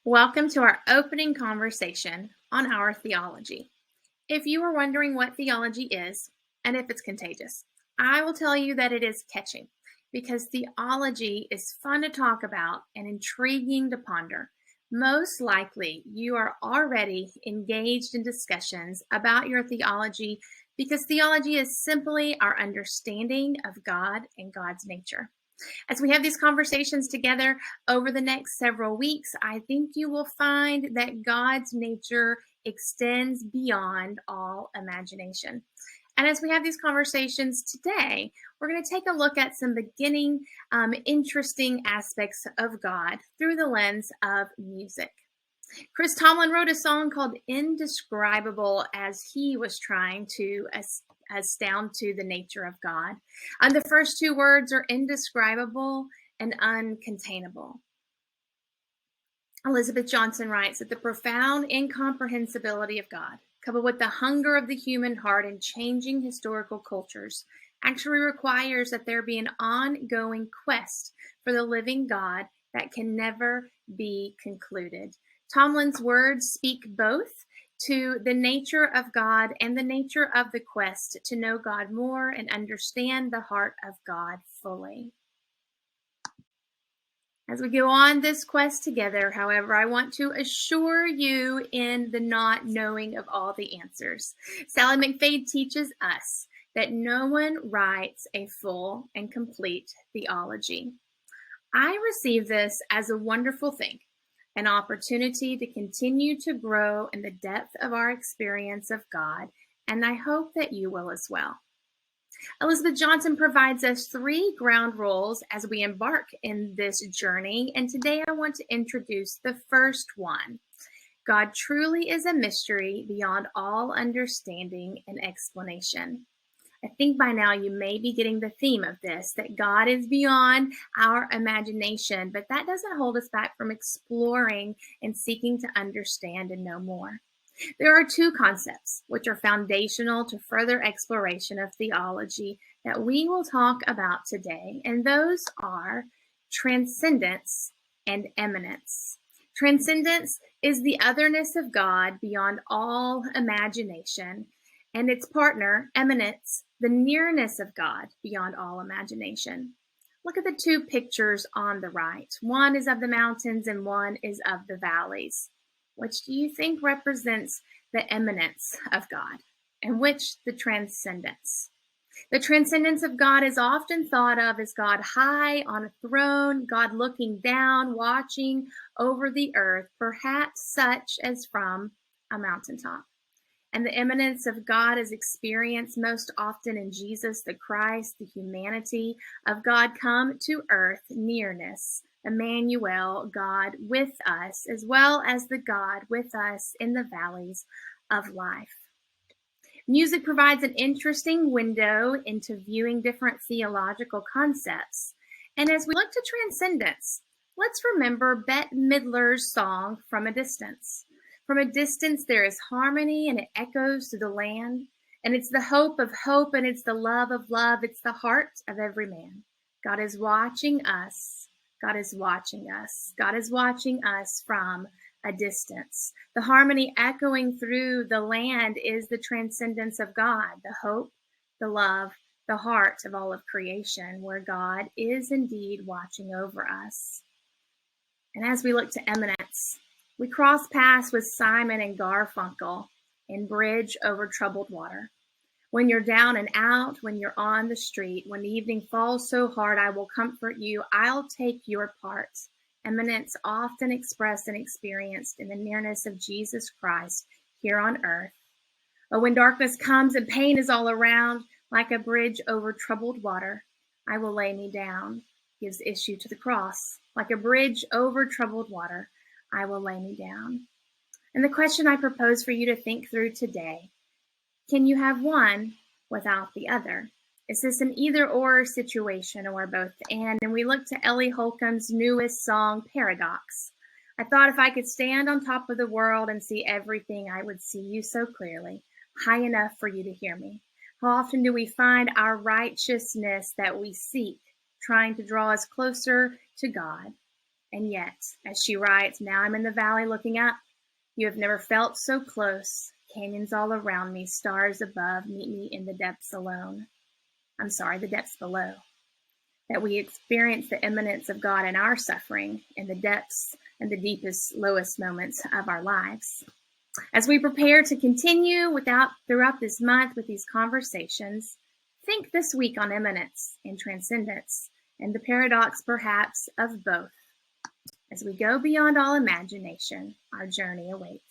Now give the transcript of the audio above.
Welcome to our opening conversation on our theology. If you are wondering what theology is and if it's contagious, I will tell you that it is catching because theology is fun to talk about and intriguing to ponder. Most likely, you are already engaged in discussions about your theology because theology is simply our understanding of God and God's nature. As we have these conversations together over the next several weeks, I think you will find that God's nature extends beyond all imagination. And as we have these conversations today, we're going to take a look at some beginning interesting aspects of God through the lens of music. Chris Tomlin wrote a song called Indescribable as he was trying to astound to the nature of God. And the first two words are indescribable and uncontainable. Elizabeth Johnson writes that the profound incomprehensibility of God, coupled with the hunger of the human heart in changing historical cultures, actually requires that there be an ongoing quest for the living God that can never be concluded. Tomlin's words speak both to the nature of God and the nature of the quest to know God more and understand the heart of God fully. As we go on this quest together, however, I want to assure you in the not knowing of all the answers. Sally McFade teaches us that no one writes a full and complete theology. I receive this as a wonderful thing, an opportunity to continue to grow in the depth of our experience of God, and I hope that you will as well. Elizabeth Johnson provides us 3 ground rules as we embark in this journey, and today I want to introduce the first one. God truly is a mystery beyond all understanding and explanation. I think by now you may be getting the theme of this, that God is beyond our imagination, but that doesn't hold us back from exploring and seeking to understand and know more. There are 2 concepts which are foundational to further exploration of theology that we will talk about today, and those are transcendence and eminence. Transcendence is the otherness of God beyond all imagination, and its partner, eminence, the nearness of God beyond all imagination. Look at the 2 pictures on the right. One is of the mountains and one is of the valleys. Which do you think represents the eminence of God, and which the transcendence? The transcendence of God is often thought of as God high on a throne, God looking down, watching over the earth, perhaps such as from a mountaintop. And the eminence of God is experienced most often in Jesus the Christ, the humanity of God come to earth, nearness, Emmanuel, God with us, as well as the God with us in the valleys of life. Music provides an interesting window into viewing different theological concepts. And as we look to transcendence, let's remember Bette Midler's song, From a Distance. From a distance, there is harmony and it echoes through the land. And it's the hope of hope and it's the love of love. It's the heart of every man. God is watching us. God is watching us. God is watching us from a distance. The harmony echoing through the land is the transcendence of God, the hope, the love, the heart of all of creation, where God is indeed watching over us. And as we look to eminence, we cross paths with Simon and Garfunkel in Bridge Over Troubled Water. When you're down and out, when you're on the street, when the evening falls so hard, I will comfort you. I'll take your part. Eminence often expressed and experienced in the nearness of Jesus Christ here on earth. But when darkness comes and pain is all around, like a bridge over troubled water, I will lay me down, gives issue to the cross. Like a bridge over troubled water, I will lay me down. And the question I propose for you to think through today, can you have one without the other? Is this an either-or situation or both and? And we look to Ellie Holcomb's newest song, Paradox. I thought if I could stand on top of the world and see everything, I would see you so clearly, high enough for you to hear me. How often do we find our righteousness that we seek, trying to draw us closer to God? And yet, as she writes, now I'm in the valley looking up. You have never felt so close. Canyons all around me, stars above, meet me in the depths alone. The depths below. That we experience the immanence of God in our suffering in the depths and the deepest, lowest moments of our lives. As we prepare to continue throughout this month with these conversations, think this week on immanence and transcendence and the paradox, perhaps, of both. As we go beyond all imagination, our journey awaits.